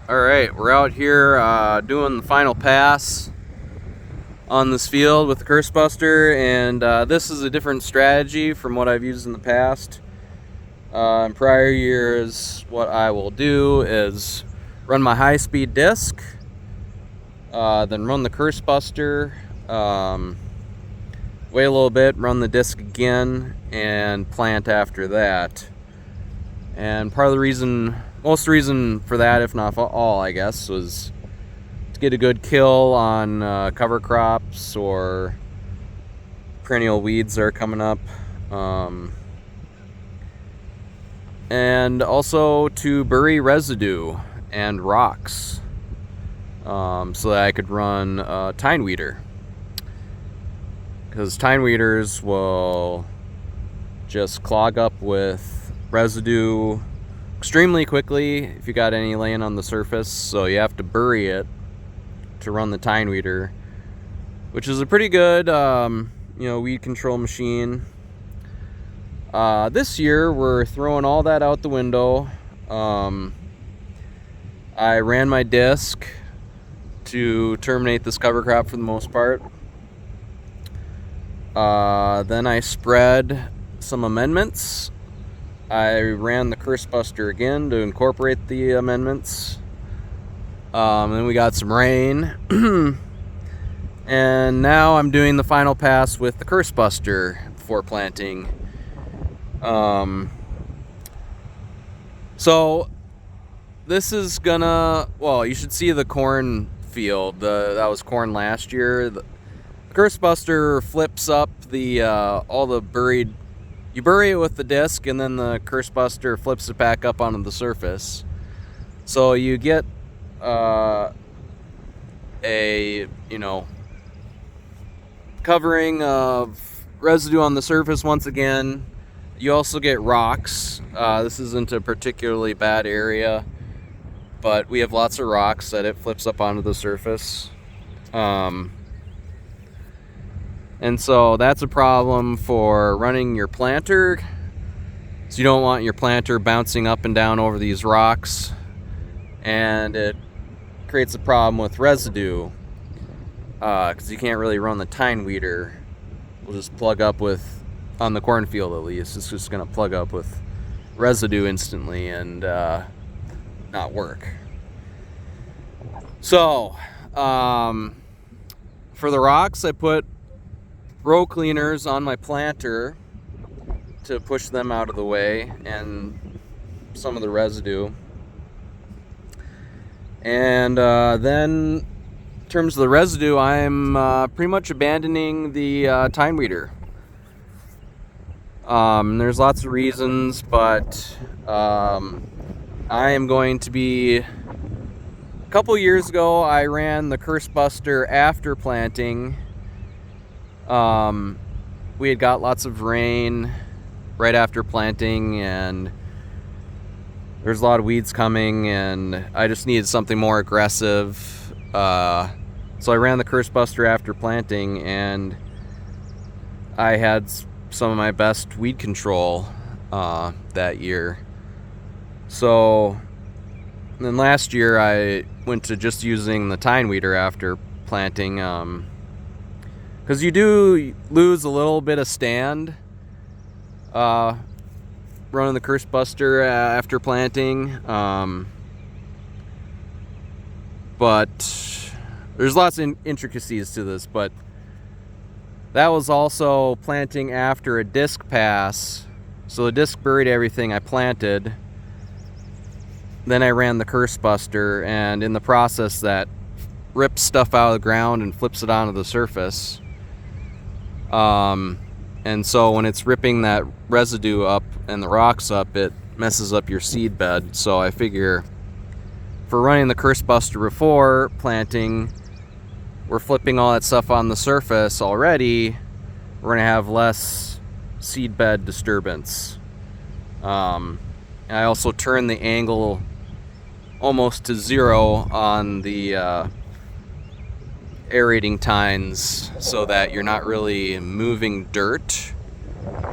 Alright, we're out here doing the final pass on this field with the Curse Buster, and this is a different strategy from what I've used in the past. In prior years, what I will do is run my high-speed disc, then run the Curse Buster, wait a little bit, run the disc again, and plant after that. And part of the reason, most reason for that, if not all, I guess, was to get a good kill on cover crops or perennial weeds that are coming up. And also to bury residue and rocks so that I could run tine weeder. Because tine weeders will just clog up with residue extremely quickly if you got any laying on the surface, so you have to bury it to run the tine weeder, which is a pretty good weed control machine. This year we're throwing all that out the window. I ran my disc to terminate this cover crop for the most part. Then I spread some amendments. I ran the Curse Buster again to incorporate the amendments. Then we got some rain. And now I'm doing the final pass with the Curse Buster before planting. So this is gonna, well, you should see the corn field. That was corn last year. The Curse Buster flips up the all the buried. You bury it with the disc, and then the Curse Buster flips it back up onto the surface. So you get a covering of residue on the surface once again. You also get rocks. This isn't a particularly bad area, but we have lots of rocks that it flips up onto the surface. And so that's a problem for running your planter. So you don't want your planter bouncing up and down over these rocks. And it creates a problem with residue, because you can't really run the tine weeder. We'll just plug up with, on the cornfield at least, it's just going to plug up with residue instantly and not work. So, for the rocks, I put row cleaners on my planter to push them out of the way and some of the residue. And then in terms of the residue, I'm pretty much abandoning the tine weeder. There's lots of reasons, but I am going to be, a couple years ago I ran the Curse Buster after planting. We had got lots of rain right after planting, and there's a lot of weeds coming, and I just needed something more aggressive. So I ran the Curse Buster after planting, and I had some of my best weed control that year. So then last year I went to just using the tine weeder after planting, because you do lose a little bit of stand running the Curse Buster after planting. But there's lots of intricacies to this, but that was also planting after a disc pass. So the disc buried everything I planted. Then I ran the Curse Buster, and in the process that rips stuff out of the ground and flips it onto the surface. And so when it's ripping that residue up and the rocks up, it messes up your seed bed. So I figure for running the Curse Buster before planting, we're flipping all that stuff on the surface already. We're going to have less seed bed disturbance. I also turn the angle almost to 0 on the aerating tines, so that you're not really moving dirt.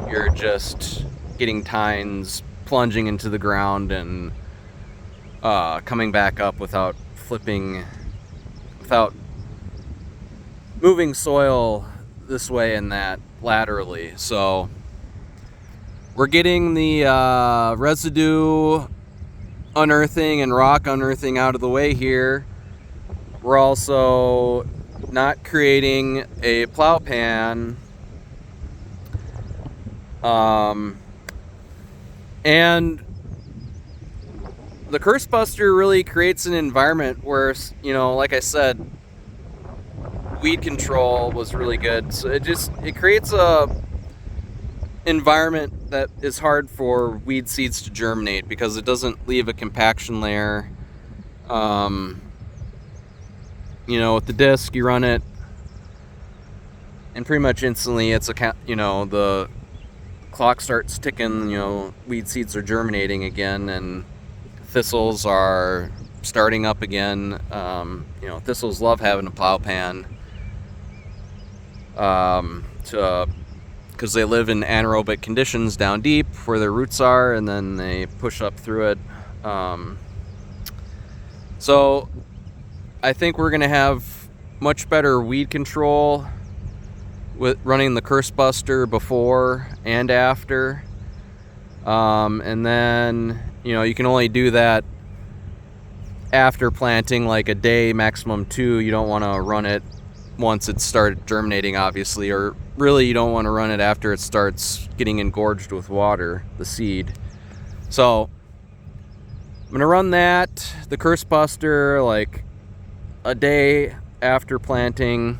You're just getting tines plunging into the ground and coming back up without without moving soil this way and that laterally. So we're getting the residue unearthing and rock unearthing out of the way here. We're also not creating a plow pan. And the Curse Buster really creates an environment where, like I said, weed control was really good. So it creates a environment that is hard for weed seeds to germinate because it doesn't leave a compaction layer. With the disc, you run it, and pretty much instantly the clock starts ticking. Weed seeds are germinating again, and thistles are starting up again. Thistles love having a plow pan because they live in anaerobic conditions down deep where their roots are, and then they push up through it. So I think we're going to have much better weed control with running the Curse Buster before and after. And then, you can only do that after planting, like a day, maximum 2. You don't want to run it once it started germinating, obviously, or really you don't want to run it after it starts getting engorged with water, the seed. So I'm going to run the Curse Buster, like a day after planting,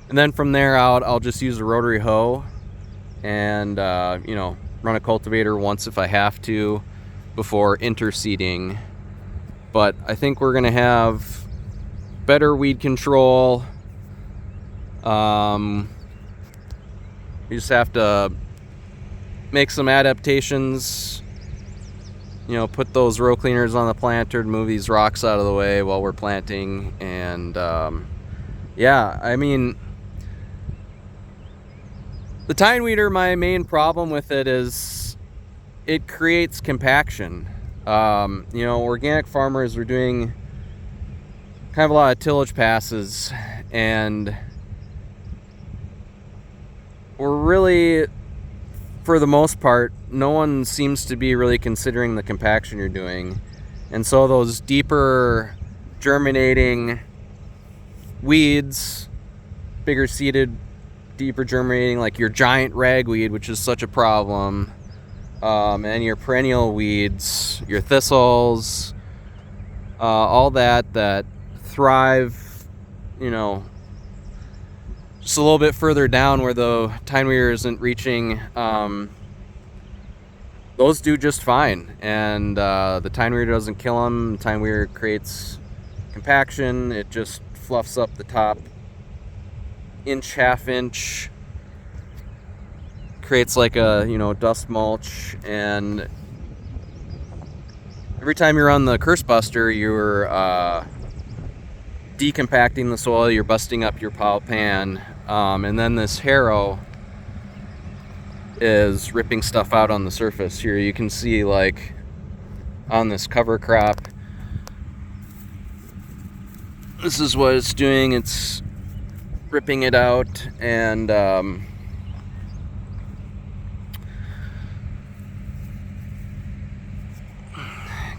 and then from there out I'll just use a rotary hoe and run a cultivator once if I have to before interseeding. But I think we're gonna have better weed control. We just have to make some adaptations, put those row cleaners on the planter to move these rocks out of the way while we're planting. And the Tine weeder, my main problem with it is it creates compaction. Organic farmers are doing kind of a lot of tillage passes, and we're really, for the most part, no one seems to be really considering the compaction you're doing. And so those deeper germinating weeds, bigger seeded, deeper germinating, like your giant ragweed, which is such a problem, and your perennial weeds, your thistles, all that thrive, just a little bit further down where the Tine weeder isn't reaching. Those do just fine, and the Tine weeder doesn't kill them. The Tine weeder creates compaction. It just fluffs up the top inch, half inch, creates like a dust mulch. And every time you're on the Curse Buster, you're decompacting the soil, you're busting up your plow pan, and then this harrow is ripping stuff out on the surface. Here you can see, like, on this cover crop, this is what it's doing. It's ripping it out, and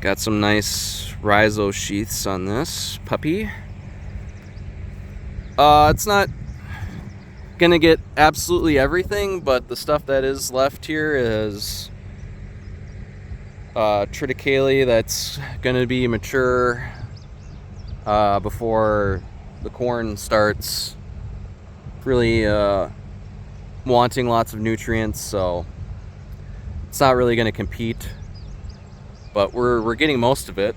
got some nice rhizo sheaths on this puppy. It's not gonna get absolutely everything, but the stuff that is left here is triticale that's gonna be mature before the corn starts really wanting lots of nutrients. So it's not really gonna compete, but we're getting most of it.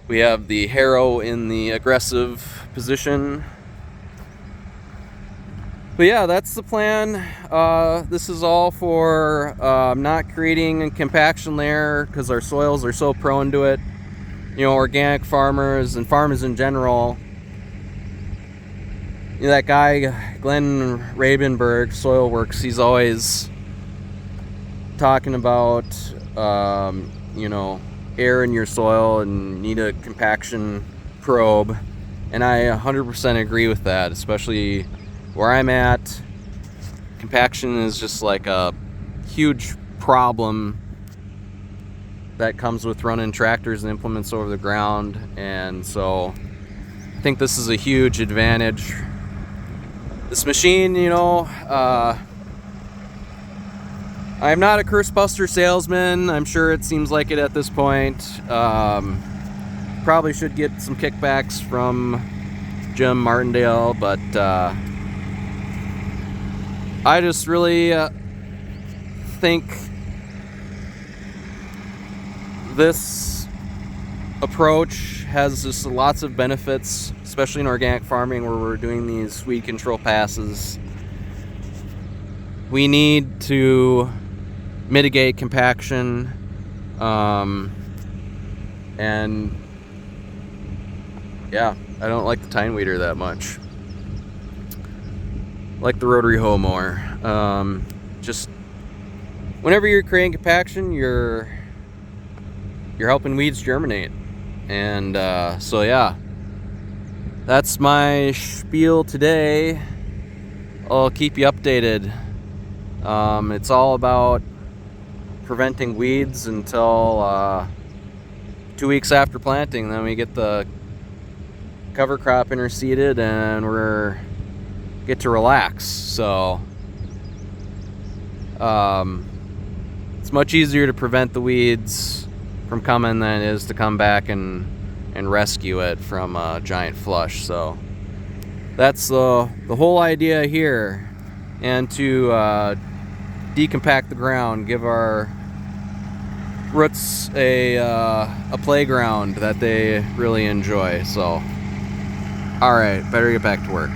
We have the harrow in the aggressive position. But yeah, that's the plan. This is all for not creating a compaction layer because our soils are so prone to it. Organic farmers and farmers in general. That guy, Glenn Rabenberg, Soil Works, he's always talking about, you know, air in your soil and need a compaction probe. And I 100% agree with that, especially where I'm at. Compaction is just like a huge problem that comes with running tractors and implements over the ground. And so I think this is a huge advantage. This machine, you know, I'm not a curse buster salesman. I'm sure it seems like it at this point. Probably should get some kickbacks from Jim Martindale, but I just really think this approach has just lots of benefits, especially in organic farming where we're doing these weed control passes. We need to mitigate compaction, and yeah, I don't like the tine weeder that much. I like the rotary hoe more. Just whenever you're creating compaction, you're helping weeds germinate. And so yeah, that's my spiel today. I'll keep you updated. It's all about preventing weeds until 2 weeks after planting. Then we get the cover crop interseeded and we're get to relax. So it's much easier to prevent the weeds from coming than it is to come back and rescue it from a giant flush. So that's the whole idea here, and to decompact the ground, give our roots a playground that they really enjoy. So all right, better get back to work.